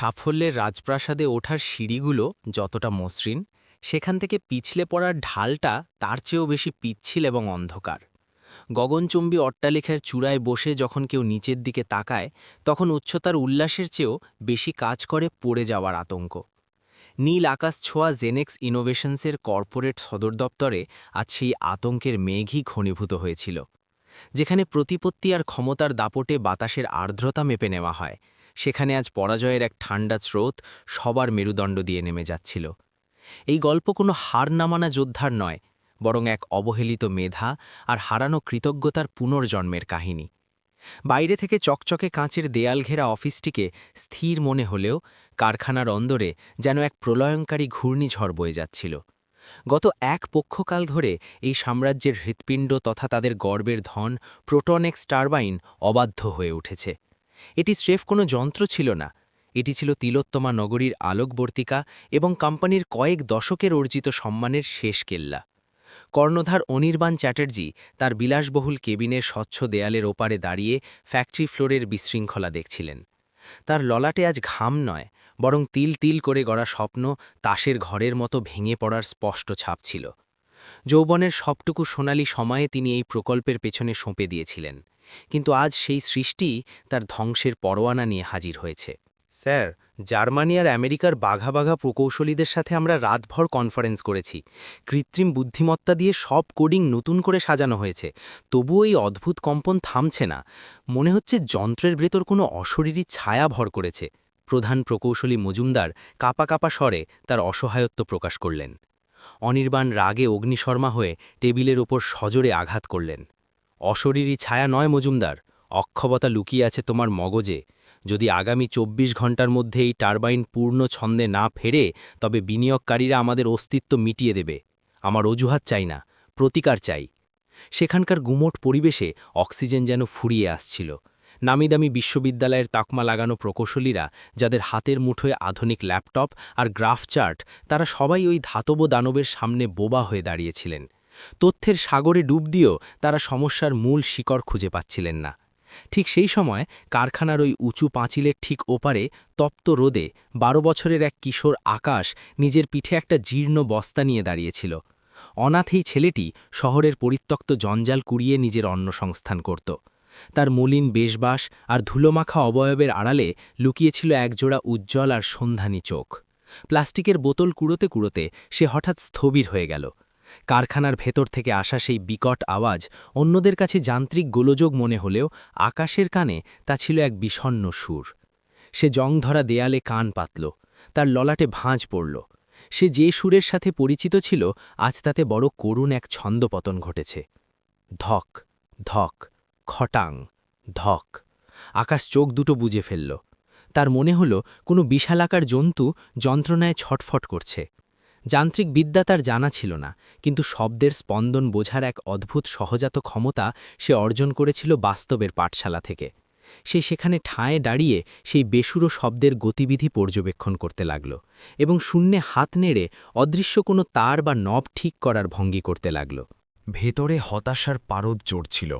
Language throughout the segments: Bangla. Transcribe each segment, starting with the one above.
সাফল্যের রাজপ্রাসাদে ওঠার সিঁড়িগুলো যতটা মসৃণ, সেখান থেকে পিছলে পড়ার ঢালটা তার চেয়েও বেশি পিচ্ছিল এবং অন্ধকার। গগনচুম্বী অট্টালিকার চূড়ায় বসে যখন কেউ নিচের দিকে তাকায়, তখন উচ্চতার উল্লাসের চেয়েও বেশি কাজ করে পড়ে যাওয়ার আতঙ্ক। নীল আকাশ ছোঁয়া জেনেক্স ইনোভেশনসের কর্পোরেট সদর দপ্তরে আজ সেই আতঙ্কের মেঘই ঘনীভূত হয়েছিল। যেখানে প্রতিপত্তি আর ক্ষমতার দাপটে বাতাসের আর্দ্রতা মেপে নেওয়া হয়, সেখানে আজ পরাজয়ের এক ঠান্ডা স্রোত সবার মেরুদণ্ড দিয়ে নেমে যাচ্ছিল। এই গল্প কোনো হার না মানা যোদ্ধার নয়, বরং এক অবহেলিত মেধা আর হারানো কৃতজ্ঞতার পুনর্জন্মের কাহিনী। বাইরে থেকে চকচকে কাঁচের দেয়াল ঘেরা অফিসটিকে স্থির মনে হলেও কারখানার অন্দরে যেন এক প্রলয়ঙ্কারী ঘূর্ণিঝড় বয়ে যাচ্ছিল। গত এক পক্ষকাল ধরে এই সাম্রাজ্যের হৃৎপিণ্ড তথা তাদের গর্বের ধন প্রোটনেক্স টারবাইন অবাধ্য হয়ে উঠেছে। এটি স্রেফ কোনো যন্ত্র ছিল না, এটি ছিল তিলোত্তমা নগরীর আলোকবর্তিকা এবং কোম্পানির কয়েক দশকের অর্জিত সম্মানের শেষ কেল্লা। কর্ণধার অনির্বাণ চ্যাটার্জি তার বিলাসবহুল কেবিনের স্বচ্ছ দেয়ালের ওপারে দাঁড়িয়ে ফ্যাক্টরি ফ্লোরের বিশৃঙ্খলা দেখছিলেন। তার ললাটে আজ ঘাম নয়, বরং তিল তিল করে গড়া স্বপ্ন তাসের ঘরের মতো ভেঙে পড়ার স্পষ্ট ছাপ ছিল। যৌবনের সবটুকু সোনালি সময়ে তিনি এই প্রকল্পের পেছনে সঁপে দিয়েছিলেন, কিন্তু আজ সেই সৃষ্টি তার ধ্বংসের পরোয়ানা নিয়ে হাজির হয়েছে। স্যার, জার্মানি আর আমেরিকার বাঘা বাঘা প্রকৌশলীদের সাথে আমরা রাতভর কনফারেন্স করেছি। কৃত্রিম বুদ্ধিমত্তা দিয়ে সব কোডিং নতুন করে সাজানো হয়েছে, তবুও এই অদ্ভুত কম্পন থামছে না। মনে হচ্ছে যন্ত্রের ভেতর কোনো অশরীরী ছায়া ভর করেছে। প্রধান প্রকৌশলী মজুমদার কাপা কাপা স্বরে তার অসহায়ত্ব প্রকাশ করলেন। অনির্বাণ রাগে অগ্নিশর্মা হয়ে টেবিলের ওপর সজোরে আঘাত করলেন। অশরীরী ছায়া নয় মজুমদার, অক্ষমতা লুকিয়ে আছে তোমার মগজে। যদি আগামী ২৪ ঘন্টার মধ্যে এই টারবাইন পূর্ণ ছন্দে না ফেরে, তবে বিনিয়োগকারীরা আমাদের অস্তিত্ব মিটিয়ে দেবে। আমার অজুহাত চাই না, প্রতিকার চাই। সেখানকার গুমোট পরিবেশে অক্সিজেন যেন ফুরিয়ে আসছিল। নামিদামি বিশ্ববিদ্যালয়ের তাকমা লাগানো প্রকৌশলীরা, যাদের হাতের মুঠোয় আধুনিক ল্যাপটপ আর গ্রাফ চার্ট, তারা সবাই ওই ধাতব দানবের সামনে বোবা হয়ে দাঁড়িয়েছিলেন। তথ্যের সাগরে ডুব দিয়েও তারা সমস্যার মূল শিকড় খুঁজে পাচ্ছিলেন না। ঠিক সেই সময় কারখানার ওই উঁচু পাঁচিলের ঠিক ওপারে তপ্ত রোদে ১২ বছরের এক কিশোর আকাশ নিজের পিঠে একটা জীর্ণ বস্তা নিয়ে দাঁড়িয়েছিল। অনাথ এই ছেলেটি শহরের পরিত্যক্ত জঞ্জাল কুড়িয়ে নিজের অন্নসংস্থান করত। তার মলিন বেশবাস আর ধুলোমাখা অবয়বের আড়ালে লুকিয়েছিল একজোড়া উজ্জ্বল আর সন্ধানী চোখ। প্লাস্টিকের বোতল কুড়োতে কুড়োতে সে হঠাৎ স্থবির হয়ে গেল। কারখানার ভেতর থেকে আসা সেই বিকট আওয়াজ অন্যদের কাছে যান্ত্রিক গোলযোগ মনে হলেও আকাশের কানে তা ছিল এক বিষণ্ণ সুর। সে জংধরা দেয়ালে কান পাতল, তার ললাটে ভাঁজ পড়ল। সে যে সুরের সাথে পরিচিত ছিল, আজ তাতে বড় করুণ এক ছন্দপতন ঘটেছে। ধক ধক, খটাং, ধক। আকাশ চোখ দুটো বুজে ফেলল। তার মনে হল কোনো বিশালাকার জন্তু যন্ত্রণায় ছটফট করছে। যান্ত্রিক বিদ্যা তার জানা ছিল না, কিন্তু শব্দের স্পন্দন বোঝার এক অদ্ভুত সহজাত ক্ষমতা সে অর্জন করেছিল বাস্তবের পাঠশালা থেকে। সে সেখানে ঠাঁয়ে দাঁড়িয়ে সেই বেসুরো শব্দের গতিবিধি পর্যবেক্ষণ করতে লাগল এবং শূন্যে হাত নেড়ে অদৃশ্য কোনো তার বা নব ঠিক করার ভঙ্গি করতে লাগল। ভেতরে হতাশার পারদ চড়ছিল।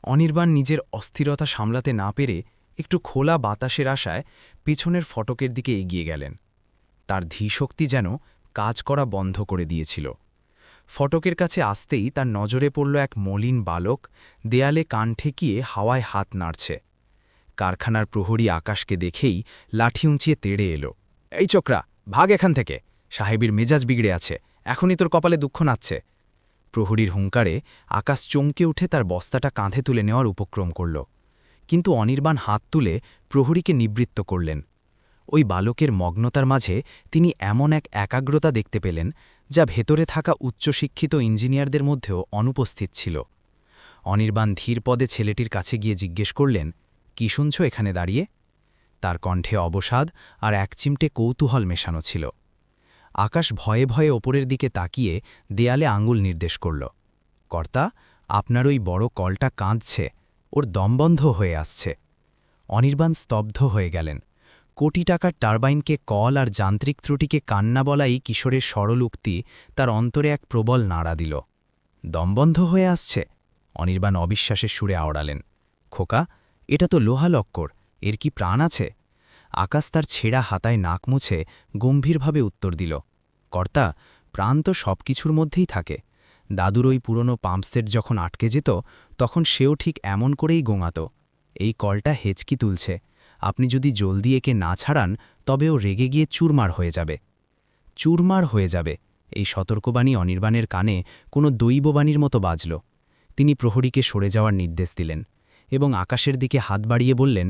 অনির্বাণ নিজের অস্থিরতা সামলাতে না পেরে একটু খোলা বাতাসের আশায় পিছনের ফটকের দিকে এগিয়ে গেলেন। তার ধীশক্তি যেন কাজ করা বন্ধ করে দিয়েছিল। ফটকের কাছে আসতেই তার নজরে পড়ল এক মলিন বালক দেয়ালে কান ঠেকিয়ে হাওয়ায় হাত নাড়ছে। কারখানার প্রহরী আকাশকে দেখেই লাঠি উঁচিয়ে তেড়ে এলো। এই চোকরা, ভাগ এখান থেকে, সাহেবের মেজাজ বিগড়ে আছে, এখনই তোর কপালে দুঃখ নাচ্ছে। প্রহরীর হুঙ্কারে আকাশ চমকে উঠে তার বস্তাটা কাঁধে তুলে নেওয়ার উপক্রম করল, কিন্তু অনির্বাণ হাত তুলে প্রহরীকে নিবৃত্ত করলেন। ওই বালকের মগ্নতার মাঝে তিনি এমন এক একাগ্রতা দেখতে পেলেন, যা ভেতরে থাকা উচ্চশিক্ষিত ইঞ্জিনিয়ারদের মধ্যেও অনুপস্থিত ছিল। অনির্বাণ ধীর পদে ছেলেটির কাছে গিয়ে জিজ্ঞেস করলেন, কি শুনছ এখানে দাঁড়িয়ে? তার কণ্ঠে অবসাদ আর এক চিমটে কৌতূহল মেশানো ছিল। আকাশ ভয়ে ভয়ে ওপরের দিকে তাকিয়ে দেয়ালে আঙুল নির্দেশ করল। কর্তা, আপনার ওই বড় কলটা কাঁদছে, ওর দমবন্ধ হয়ে আসছে। অনির্বাণ স্তব্ধ হয়ে গেলেন। কোটি টাকার টারবাইনকে কল আর যান্ত্রিক ত্রুটিকে কান্না বলাই কিশোরের সরল উক্তি তার অন্তরে এক প্রবল নাড়া দিল। দমবন্ধ হয়ে আসছে? অনির্বাণ অবিশ্বাসের সুরে আওড়ালেন। খোকা, এটা তো লোহা লক্কর, এর কি প্রাণ আছে? আকাশ তার ছেঁড়া হাতায় নাক মুছে গম্ভীরভাবে উত্তর দিল, কর্তা, প্রাণ তো সব কিছুর মধ্যেই থাকে। দাদুর ওই পুরনো পাম্পসেট যখন আটকে যেত তখন সেও ঠিক এমন করেই গোঙাত। এই কলটা হেঁচকি তুলছে, আপনি যদি জলদি একে না ছাড়ান তবে ও রেগে গিয়ে চুরমার হয়ে যাবে। চুরমার হয়ে যাবে, এই সতর্কবাণী অনির্বাণের কানে কোনো দৈববাণীর মতো বাজল। তিনি প্রহরীকে সরে যাওয়ার নির্দেশ দিলেন এবং আকাশের দিকে হাত বাড়িয়ে বললেন,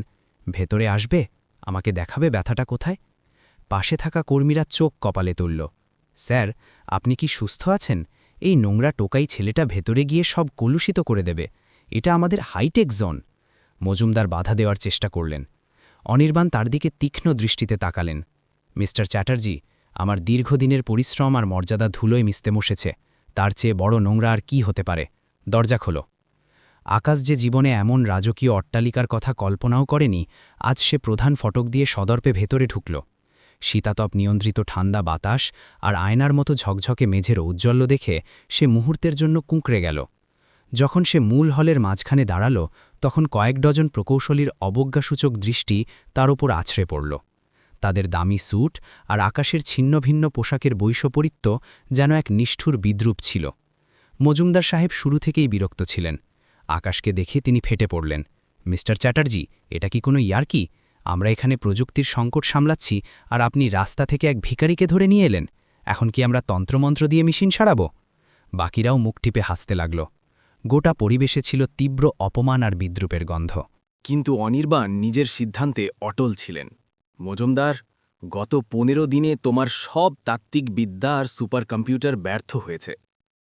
ভেতরে আসবে, আমাকে দেখাবে ব্যথাটা কোথায়। পাশে থাকা কর্মীরা চোখ কপালে তুলল। স্যার, আপনি কি সুস্থ আছেন? এই নোংরা টোকাই ছেলেটা ভেতরে গিয়ে সব কলুষিত করে দেবে। এটা আমাদের হাইটেক জোন। মজুমদার বাধা দেওয়ার চেষ্টা করলেন। অনির্বাণ তার দিকে তীক্ষ্ণ দৃষ্টিতে তাকালেন। মিস্টার চ্যাটার্জি, আমার দীর্ঘদিনের পরিশ্রম আর মর্যাদা ধুলোয় মিশতে বসেছে। তার চেয়ে বড় নোংরা আর কি হতে পারে? দরজা খোলো। আকাশ যে জীবনে এমন রাজকীয় অট্টালিকার কথা কল্পনাও করেনি, আজ সে প্রধান ফটক দিয়ে সদর্পে ভেতরে ঢুকল। শীতাতপ নিয়ন্ত্রিত ঠান্ডা বাতাস আর আয়নার মতো ঝকঝকে মেঝের ঔজ্জ্বল্য দেখে সে মুহূর্তের জন্য কুঁকড়ে গেল। যখন সে মূল হলের মাঝখানে দাঁড়াল তখন কয়েক ডজন প্রকৌশলীর অবজ্ঞাসূচক দৃষ্টি তার ওপর আছড়ে পড়ল। তাদের দামি স্যুট আর আকাশের ছিন্নভিন্ন পোশাকের বৈষপরিত্য যেন এক নিষ্ঠুর বিদ্রূপ ছিল। মজুমদার সাহেব শুরু থেকেই বিরক্ত ছিলেন। আকাশকে দেখে তিনি ফেটে পড়লেন, মিস্টার চ্যাটার্জি, এটা কি কোনো ইয়ার্কি? আমরা এখানে প্রযুক্তির সংকট সামলাচ্ছি আর আপনি রাস্তা থেকে এক ভিখারিকে ধরে নিয়ে এলেন। এখন কি আমরা তন্ত্রমন্ত্র দিয়ে মেশিন সারাব? বাকিরাও মুখ টিপে হাসতে লাগল। গোটা পরিবেশে ছিল তীব্র অপমান আর বিদ্রুপের গন্ধ। কিন্তু অনির্বাণ নিজের সিদ্ধান্তে অটল ছিলেন। মজুমদার, গত 15 দিনে তোমার সব তাত্ত্বিক বিদ্যা আর সুপার কম্পিউটার ব্যর্থ হয়েছে।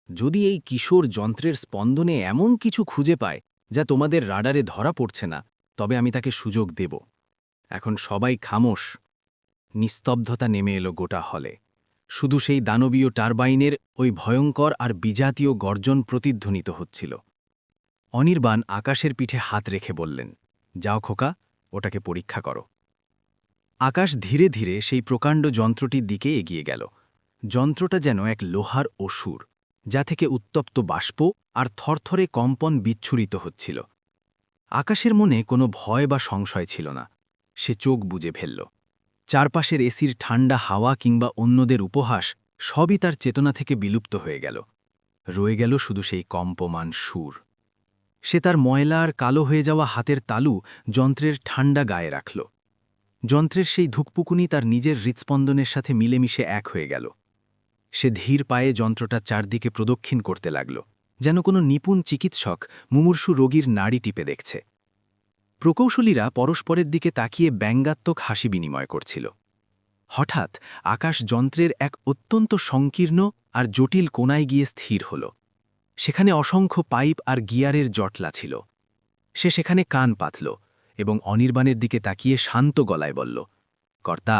যদি এই কিশোর যন্ত্রের স্পন্দনে এমন কিছু খুঁজে পায় যা তোমাদের রাডারে ধরা পড়ছে না, তবে আমি তাকে সুযোগ দেব। এখন সবাই খামোশ। নিস্তব্ধতা নেমে এলো গোটা হলে। শুধু সেই দানবীয় টারবাইনের ওই ভয়ঙ্কর আর বিজাতীয় গর্জন প্রতিধ্বনিত হচ্ছিল। অনির্বাণ আকাশের পিঠে হাত রেখে বললেন, যাও খোকা, ওটাকে পরীক্ষা করো। আকাশ ধীরে ধীরে সেই প্রকাণ্ড যন্ত্রটির দিকে এগিয়ে গেল। যন্ত্রটা যেন এক লোহার অসুর, যা থেকে উত্তপ্ত বাষ্প আর থরথরে কম্পন বিচ্ছুরিত হচ্ছিল। আকাশের মনে কোনো ভয় বা সংশয় ছিল না। সে চোখ বুজে ফেলল। চারপাশের এসির ঠান্ডা হাওয়া কিংবা অন্যদের উপহাস সবই তার চেতনা থেকে বিলুপ্ত হয়ে গেল। রয়ে গেল শুধু সেই কম্পমান সুর। সে তার ময়লা আর কালো হয়ে যাওয়া হাতের তালু যন্ত্রের ঠান্ডা গায়ে রাখল। যন্ত্রের সেই ধুকপুকুনি তার নিজের হৃৎস্পন্দনের সাথে মিলেমিশে এক হয়ে গেল। সে ধীর পায়ে যন্ত্রটা চারদিকে প্রদক্ষিণ করতে লাগল, যেন কোনো নিপুণ চিকিৎসক মুমূর্ষু রোগীর নাড়ি টিপে দেখছে। প্রকৌশলীরা পরস্পরের দিকে তাকিয়ে ব্যঙ্গাত্মক হাসি বিনিময় করছিল। হঠাৎ আকাশ যন্ত্রের এক অত্যন্ত সংকীর্ণ আর জটিল কোণায় গিয়ে স্থির হল। সেখানে অসংখ্য পাইপ আর গিয়ারের জটলা ছিল। সে সেখানে কান পাতল এবং অনির্বাণের দিকে তাকিয়ে শান্ত গলায় বলল, কর্তা,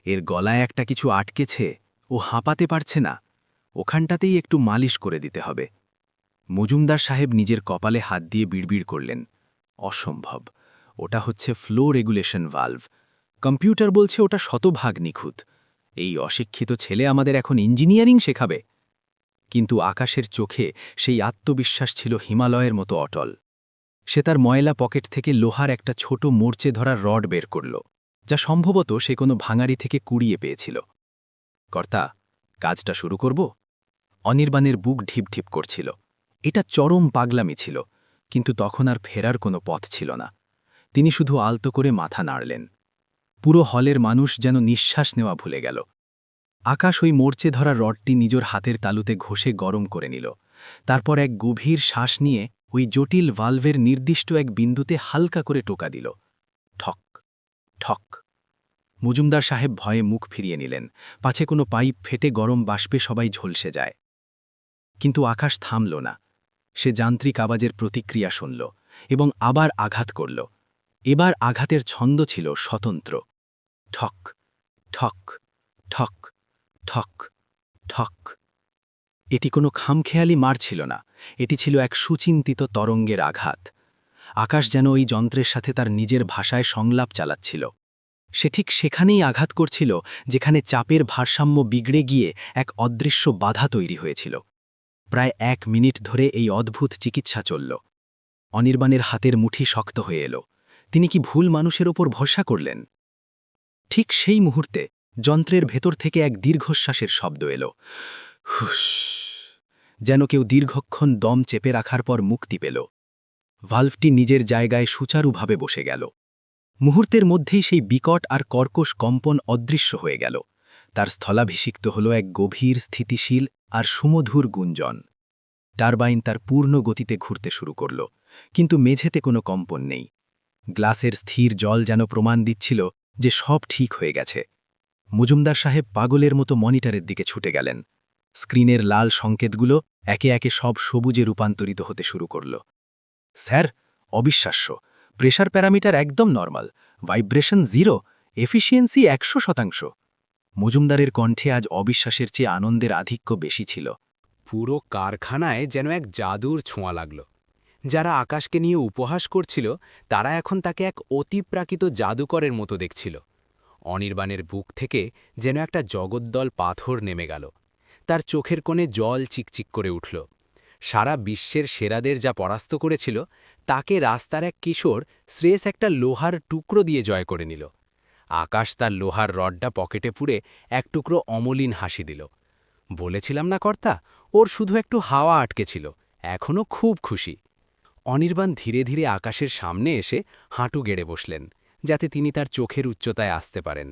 এর গলায় একটা কিছু আটকেছে, ও হাঁপাতে পারছে না। ওখানটাতেই একটু মালিশ করে দিতে হবে। মজুমদার সাহেব নিজের কপালে হাত দিয়ে বিড়বিড় করলেন, অসম্ভব, ওটা হচ্ছে ফ্লো রেগুলেশন ভালভ। কম্পিউটার বলছে ওটা শতভাগ নিখুঁত। এই অশিক্ষিত ছেলে আমাদের এখন ইঞ্জিনিয়ারিং শেখাবে। কিন্তু আকাশের চোখে সেই আত্মবিশ্বাস ছিল হিমালয়ের মতো অটল। সে তার ময়লা পকেট থেকে লোহার একটা ছোট মোর্চে ধরা রড বের করল, যা সম্ভবত সে কোনো ভাঙারি থেকে কুড়িয়ে পেয়েছিল। কর্তা, কাজটা শুরু করব? অনির্বাণের বুক ঢিপ ঢিপ করছিল। এটা চরম পাগলামি ছিল, কিন্তু তখন আর ফেরার কোনো পথ ছিল না। তিনি শুধু আলতো করে মাথা নাড়লেন। পুরো হলের মানুষ যেন নিঃশ্বাস নেওয়া ভুলে গেল। আকাশ ওই মোর্চে ধরা রডটি নিজের হাতের তালুতে ঘষে গরম করে নিল। তারপর এক গভীর শ্বাস নিয়ে ওই জটিল ভালভের নির্দিষ্ট এক বিন্দুতে হালকা করে টোকা দিল। ঠক ঠক। মজুমদার সাহেব ভয়ে মুখ ফিরিয়ে নিলেন, পাছে কোনো পাইপ ফেটে গরম বাষ্পে সবাই ঝলসে যায়। কিন্তু আকাশ থামল না। সে যান্ত্রিক আওয়াজের প্রতিক্রিয়া শুনল এবং আবার আঘাত করল। এবার আঘাতের ছন্দ ছিল স্বতন্ত্র। ঠক ঠক ঠক ঠক ঠক। এটি কোনো খামখেয়ালি মার ছিল না, এটি ছিল এক সুচিন্তিত তরঙ্গের আঘাত। আকাশ যেন ওই যন্ত্রের সাথে তার নিজের ভাষায় সংলাপ চালাচ্ছিল। সে ঠিক সেখানেই আঘাত করছিল যেখানে চাপের ভারসাম্য বিগড়ে গিয়ে এক অদৃশ্য বাধা তৈরি হয়েছিল। প্রায় 1 মিনিট ধরে এই অদ্ভুত চিকিৎসা চলল। অনির্বাণের হাতের মুঠি শক্ত হয়ে এলো। তিনি কি ভুল মানুষের ওপর ভরসা করলেন? ঠিক সেই মুহূর্তে যন্ত্রের ভেতর থেকে এক দীর্ঘশ্বাসের শব্দ এলো। হুস, যেন কেউ দীর্ঘক্ষণ দম চেপে রাখার পর মুক্তি পেল। ভালভটি নিজের জায়গায় সুচারুভাবে বসে গেল। মুহূর্তের মধ্যেই সেই বিকট আর কর্কশ কম্পন অদৃশ্য হয়ে গেল। তার স্থলাভিষিক্ত হল এক গভীর স্থিতিশীল আর সুমধুর গুঞ্জন। টারবাইন তার পূর্ণ গতিতে ঘুরতে শুরু করল, কিন্তু মেঝেতে কোনো কম্পন নেই। গ্লাসের স্থির জল যেন প্রমাণ দিচ্ছিল যে সব ঠিক হয়ে গেছে। মজুমদার সাহেব পাগলের মতো মনিটরের দিকে ছুটে গেলেন। স্ক্রিনের লাল সংকেতগুলো একে একে সব সবুজে রূপান্তরিত হতে শুরু করল। স্যার, অবিশ্বাস্য! প্রেশার প্যারামিটার একদম নর্মাল, ভাইব্রেশন 0, এফিসিয়েন্সি 100%। মজুমদারের কণ্ঠে আজ অবিশ্বাসের চেয়ে আনন্দের আধিক্য বেশি ছিল। পুরো কারখানায় যেন এক জাদুর ছোঁয়া লাগল। যারা আকাশকে নিয়ে উপহাস করছিল তারা এখন তাকে এক অতিপ্রাকৃত জাদুকরের মতো দেখছিল। অনির্বাণের বুক থেকে যেন একটা জগদ্দল পাথর নেমে গেল। তার চোখের কোণে জল চিকচিক করে উঠল। সারা বিশ্বের সেরাদের যা পরাস্ত করেছিল তাকে রাস্তার এক কিশোর শ্রেয়স একটা লোহার টুকরো দিয়ে জয় করে নিল। আকাশ তার লোহার রডটা পকেটে পুরে এক টুকরো অমলিন হাসি দিল। বলেছিলাম না কর্তা, ওর শুধু একটু হাওয়া আটকে ছিল, এখনও খুব খুশি। অনির্বাণ ধীরে ধীরে আকাশের সামনে এসে হাঁটু গেড়ে বসলেন, যাতে তিনি তার চোখের উচ্চতায় আসতে পারেন।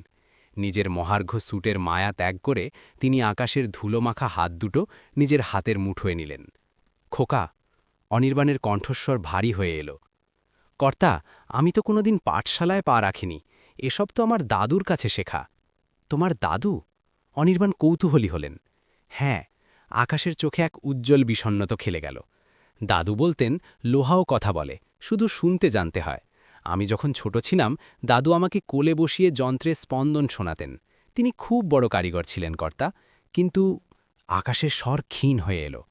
নিজের মহার্ঘ স্যুটের মায়া ত্যাগ করে তিনি আকাশের ধুলোমাখা হাত দুটো নিজের হাতের মুঠোয় নিলেন। খোকা, অনির্বাণের কণ্ঠস্বর ভারী হয়ে এলো। কর্তা, আমি তো কোনোদিন পাঠশালায় পা রাখিনি, এসব তো আমার দাদুর কাছে শেখা। তোমার দাদু? অনির্বাণ কৌতূহলী হলেন। হ্যাঁ, আকাশের চোখে এক উজ্জ্বল বিষণ্ণত খেলে গেল। দাদু বলতেন, লোহাও কথা বলে, শুধু শুনতে জানতে হয়। আমি যখন ছোট ছিলাম দাদু আমাকে কোলে বসিয়ে যন্ত্রের স্পন্দন শোনাতেন। তিনি খুব বড় কারিগর ছিলেন কর্তা। কিন্তু আকাশের স্বর ক্ষীণ হয়ে এলো।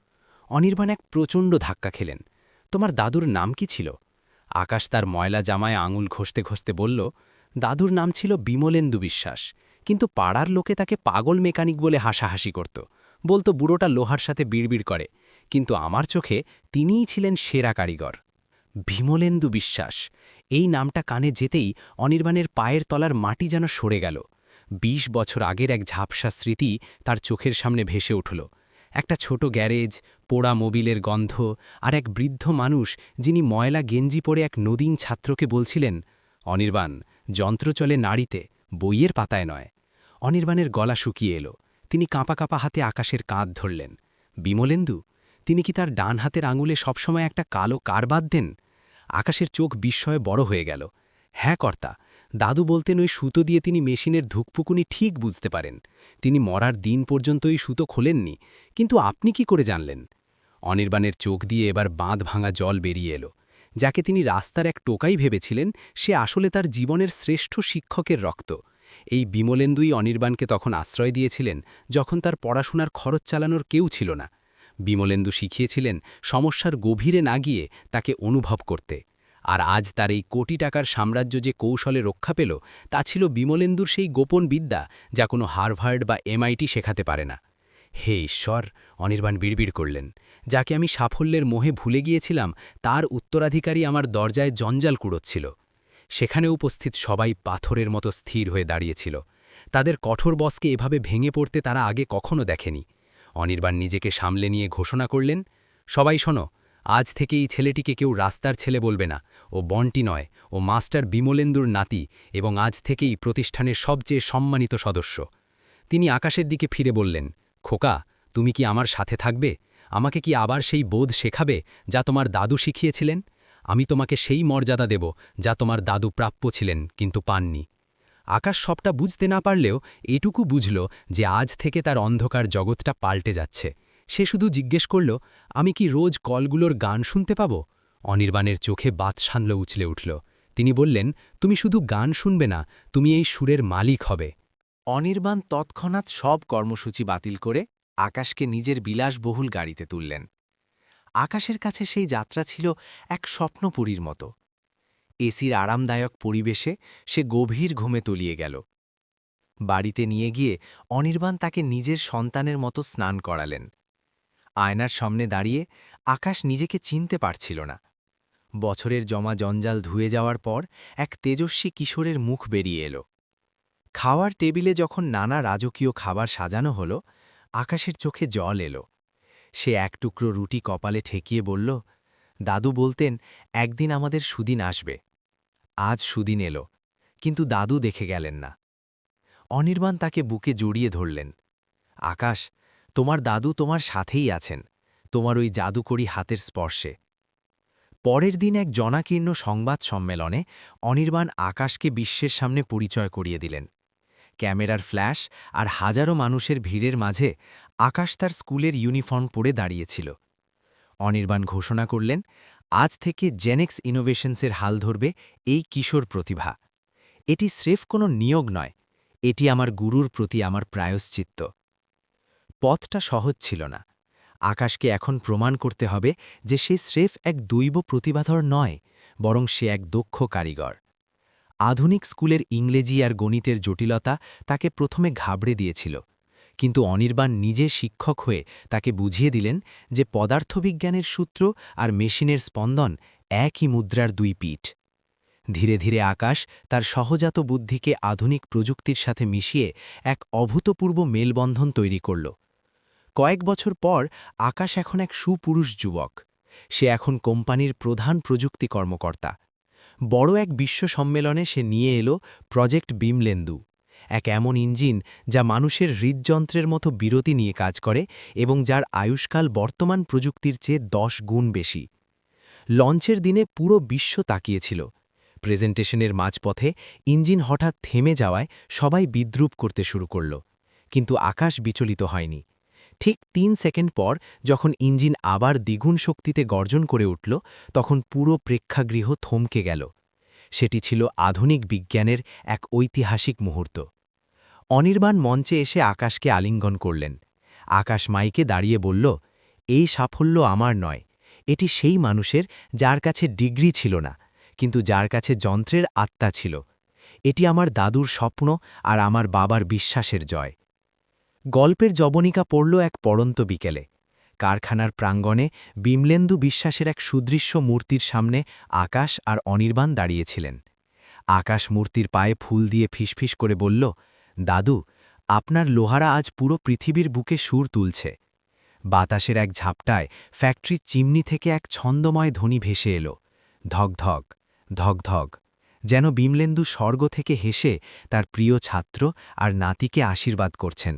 অনির্বাণ এক প্রচণ্ড ধাক্কা খেলেন। তোমার দাদুর নাম কি ছিল? আকাশ তার ময়লা জামায় আঙুল ঘষতে ঘষতে বলল, দাদুর নাম ছিল বিমলেন্দু বিশ্বাস, কিন্তু পাড়ার লোকে তাকে পাগল মেকানিক বলে হাসাহাসি করত। বলতো বুড়োটা লোহার সাথে বিড়বিড় করে, কিন্তু আমার চোখে তিনিই ছিলেন সেরা কারিগর। বিমলেন্দু বিশ্বাস, এই নামটা কানে যেতেই অনির্বাণের পায়ের তলার মাটি যেন সরে গেল। ২০ বছর আগের এক ঝাপসা স্মৃতি তার চোখের সামনে ভেসে উঠল। একটা ছোট গ্যারেজ, পোড়া মোবিলের গন্ধ, আর এক বৃদ্ধ মানুষ যিনি ময়লা গেঞ্জি পরে এক নদীন ছাত্রকে বলছিলেন, অনির্বাণ, যন্ত্র চলে নাড়িতে, বইয়ের পাতায় নয়। অনির্বাণের গলা শুকিয়ে এলো। তিনি কাঁপা কাঁপা হাতে আকাশের কাঁধ ধরলেন। বিমলেন্দু? তিনি কি তার ডান হাতের আঙুলে সবসময় একটা কালো কার বাঁধতেন? আকাশের চোখ বিস্ময়ে বড় হয়ে গেল। হ্যাঁ কর্তা, দাদু বলতেন ওই সুতো দিয়ে তিনি মেশিনের ধুকপুকুনি ঠিক বুঝতে পারেন। তিনি মরার দিন পর্যন্ত ওই সুতো খোলেননি, কিন্তু আপনি কি করে জানলেন? অনির্বাণের চোখ দিয়ে এবার বাঁধ ভাঙা জল বেরিয়ে এলো। যাকে তিনি রাস্তার এক টোকাই ভেবেছিলেন, সে আসলে তার জীবনের শ্রেষ্ঠ শিক্ষকের রক্ত। এই বিমলেন্দুই অনির্বাণকে তখন আশ্রয় দিয়েছিলেন যখন তার পড়াশোনার খরচ চালানোর কেউ ছিল না। বিমলেন্দু শিখিয়েছিলেন সমস্যার গভীরে না গিয়ে তাকে অনুভব করতে। আর আজ তার এই কোটি টাকার সাম্রাজ্য যে কৌশলে রক্ষা পেল, তা ছিল বিমলেন্দুর সেই গোপন বিদ্যা যা কোনো হার্ভার্ড বা MIT শেখাতে পারে না। হে ঈশ্বর, অনির্বাণ বিড়বিড় করলেন, যাকে আমি সাফল্যের মোহে ভুলে গিয়েছিলাম তার উত্তরাধিকারী আমার দরজায় জঞ্জাল কুড়োচ্ছিল। সেখানে উপস্থিত সবাই পাথরের মতো স্থির হয়ে দাঁড়িয়েছিল। তাদের কঠোর বসকে এভাবে ভেঙে পড়তে তারা আগে কখনো দেখেনি। অনির্বাণ নিজেকে সামলে নিয়ে ঘোষণা করলেন, সবাই শোনো, আজ থেকে এই ছেলেটিকে কেউ রাস্তার ছেলে বলবে না। ও বন্টি নয়, ও মাস্টার বিমলেন্দুর নাতি, এবং আজ থেকেই প্রতিষ্ঠানের সবচেয়ে সম্মানিত সদস্য। তিনি আকাশের দিকে ফিরে বললেন, খোকা, তুমি কি আমার সাথে থাকবে? আমাকে কি আবার সেই বোধ শেখাবে যা তোমার দাদু শিখিয়েছিলেন? আমি তোমাকে সেই মর্যাদা দেব যা তোমার দাদু প্রাপ্য ছিলেন কিন্তু পাননি। আকাশ সবটা বুঝতে না পারলেও এটুকু বুঝল যে আজ থেকে তার অন্ধকার জগৎটা পাল্টে যাচ্ছে। সে শুধু জিজ্ঞেস করল, আমি কি রোজ কলগুলোর গান শুনতে পাব? অনির্বাণের চোখে বাতসানল উছলে উঠল। তিনি বললেন, তুমি শুধু গান শুনবে না, তুমি এই সুরের মালিক হবে। অনির্বাণ তৎক্ষণাৎ সব কর্মসূচি বাতিল করে আকাশকে নিজের বিলাসবহুল গাড়িতে তুললেন। আকাশের কাছে সেই যাত্রা ছিল এক স্বপ্নপুরীর মতো। এসির আরামদায়ক পরিবেশে সে গভীর ঘুমে তলিয়ে গেল। বাড়িতে নিয়ে গিয়ে অনির্বাণ তাকে নিজের সন্তানের মতো স্নান করালেন। আয়নার সামনে দাঁড়িয়ে আকাশ নিজেকে চিনতে পারছিল না। বছরের জমা জঞ্জাল ধুয়ে যাওয়ার পর এক তেজস্বী কিশোরের মুখ বেরিয়ে এলো। খাওয়ার টেবিলে যখন নানা রাজকীয় খাবার সাজানো হলো, আকাশের চোখে জল এলো। সে এক টুকরো রুটি কপালে ঠেকিয়ে বলল, দাদু বলতেন একদিন আমাদের সুদিন আসবে। আজ সুদিন এলো, কিন্তু দাদু দেখে গেলেন না। অনির্বাণ তাকে বুকে জড়িয়ে ধরলেন। আকাশ, তোমার দাদু তোমার সাথেই আছেন, তোমার ওই জাদুকরী হাতের স্পর্শে। পরের দিন এক জনাকীর্ণ সংবাদ সম্মেলনে অনির্বাণ আকাশকে বিশ্বের সামনে পরিচয় করিয়ে দিলেন। ক্যামেরার ফ্ল্যাশ আর হাজারো মানুষের ভিড়ের মাঝে আকাশ তার স্কুলের ইউনিফর্ম পরে দাঁড়িয়েছিল। অনির্বাণ ঘোষণা করলেন, আজ থেকে জেনেক্স ইনোভেশনসের হাল ধরবে এই কিশোর প্রতিভা। এটি স্রেফ কোনো নিয়োগ নয়, এটি আমার গুরুর প্রতি আমার প্রায়শ্চিত্ত। পথটা সহজ ছিল না। আকাশকে এখন প্রমাণ করতে হবে যে সে স্রেফ এক দৈব প্রতিভাধর নয়, বরং সে এক দক্ষ কারিগর। আধুনিক স্কুলের ইংরেজি আর গণিতের জটিলতা তাকে প্রথমে ঘাবড়ে দিয়েছিল, কিন্তু অনির্বাণ নিজে শিক্ষক হয়ে তাকে বুঝিয়ে দিলেন যে পদার্থবিজ্ঞানের সূত্র আর মেশিনের স্পন্দন একই মুদ্রার দুই পিঠ। ধীরে ধীরে আকাশ তার সহজাত বুদ্ধিকে আধুনিক প্রযুক্তির সাথে মিশিয়ে এক অভূতপূর্ব মেলবন্ধন তৈরি করল। কয়েক বছর পর আকাশ এখন এক সুপুরুষ যুবক। সে এখন কোম্পানির প্রধান প্রযুক্তি কর্মকর্তা। বড় এক বিশ্ব সম্মেলনে সে নিয়ে এলো প্রজেক্ট বিমলেন্দু, এক এমন ইঞ্জিন যা মানুষের হৃদযন্ত্রের মতো বিরতি নিয়ে কাজ করে এবং যার আয়ুষ্কাল বর্তমান প্রযুক্তির চেয়ে 10 গুণ বেশি। লঞ্চের দিনে পুরো বিশ্ব তাকিয়েছিল। প্রেজেন্টেশনের মাঝপথে ইঞ্জিন হঠাৎ থেমে যাওয়ায় সবাই বিদ্রূপ করতে শুরু করল, কিন্তু আকাশ বিচলিত হয়নি। ঠিক 3 সেকেন্ড পর যখন ইঞ্জিন আবার দ্বিগুণ শক্তিতে গর্জন করে উঠল, তখন পুরো প্রেক্ষাগৃহ থমকে গেল। সেটি ছিল আধুনিক বিজ্ঞানের এক ঐতিহাসিক মুহূর্ত। অনির্বাণ মঞ্চে এসে আকাশকে আলিঙ্গন করলেন। আকাশ মাইকে দাঁড়িয়ে বলল, এই সাফল্য আমার নয়, এটি সেই মানুষের যার কাছে ডিগ্রি ছিল না, কিন্তু যার কাছে যন্ত্রের আত্মা ছিল। এটি আমার দাদুর স্বপ্ন আর আমার বাবার বিশ্বাসের জয়। গল্পের জবনিকা পড়ল এক পড়ন্ত বিকেলে। কারখানার প্রাঙ্গণে বিমলেন্দু বিশ্বাসের এক সুদৃশ্য মূর্তির সামনে আকাশ আর অনির্বাণ দাঁড়িয়েছিলেন। আকাশ মূর্তির পায়ে ফুল দিয়ে ফিসফিস করে বলল, দাদু, আপনার লোহারা আজ পুরো পৃথিবীর বুকে সুর তুলছে। বাতাসের এক ঝাপটায় ফ্যাক্টরির চিমনি থেকে এক ছন্দময় ধ্বনি ভেসে এলো, ধকধক ধকধক, যেন বিমলেন্দু স্বর্গ থেকে হেসে তার প্রিয় ছাত্র আর নাতিকে আশীর্বাদ করছেন।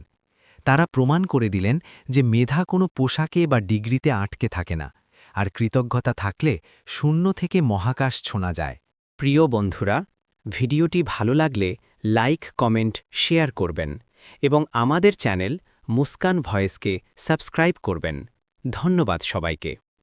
তারা প্রমাণ করে দিলেন যে মেধা কোনো পোশাকে বা ডিগ্রিতে আটকে থাকে না, আর কৃতজ্ঞতা থাকলে শূন্য থেকে মহাকাশ ছোঁয়া যায়। প্রিয় বন্ধুরা, ভিডিওটি ভালো লাগলে লাইক, কমেন্ট, শেয়ার করবেন এবং আমাদের চ্যানেল মুস্কান ভয়েসকে সাবস্ক্রাইব করবেন। ধন্যবাদ সবাইকে।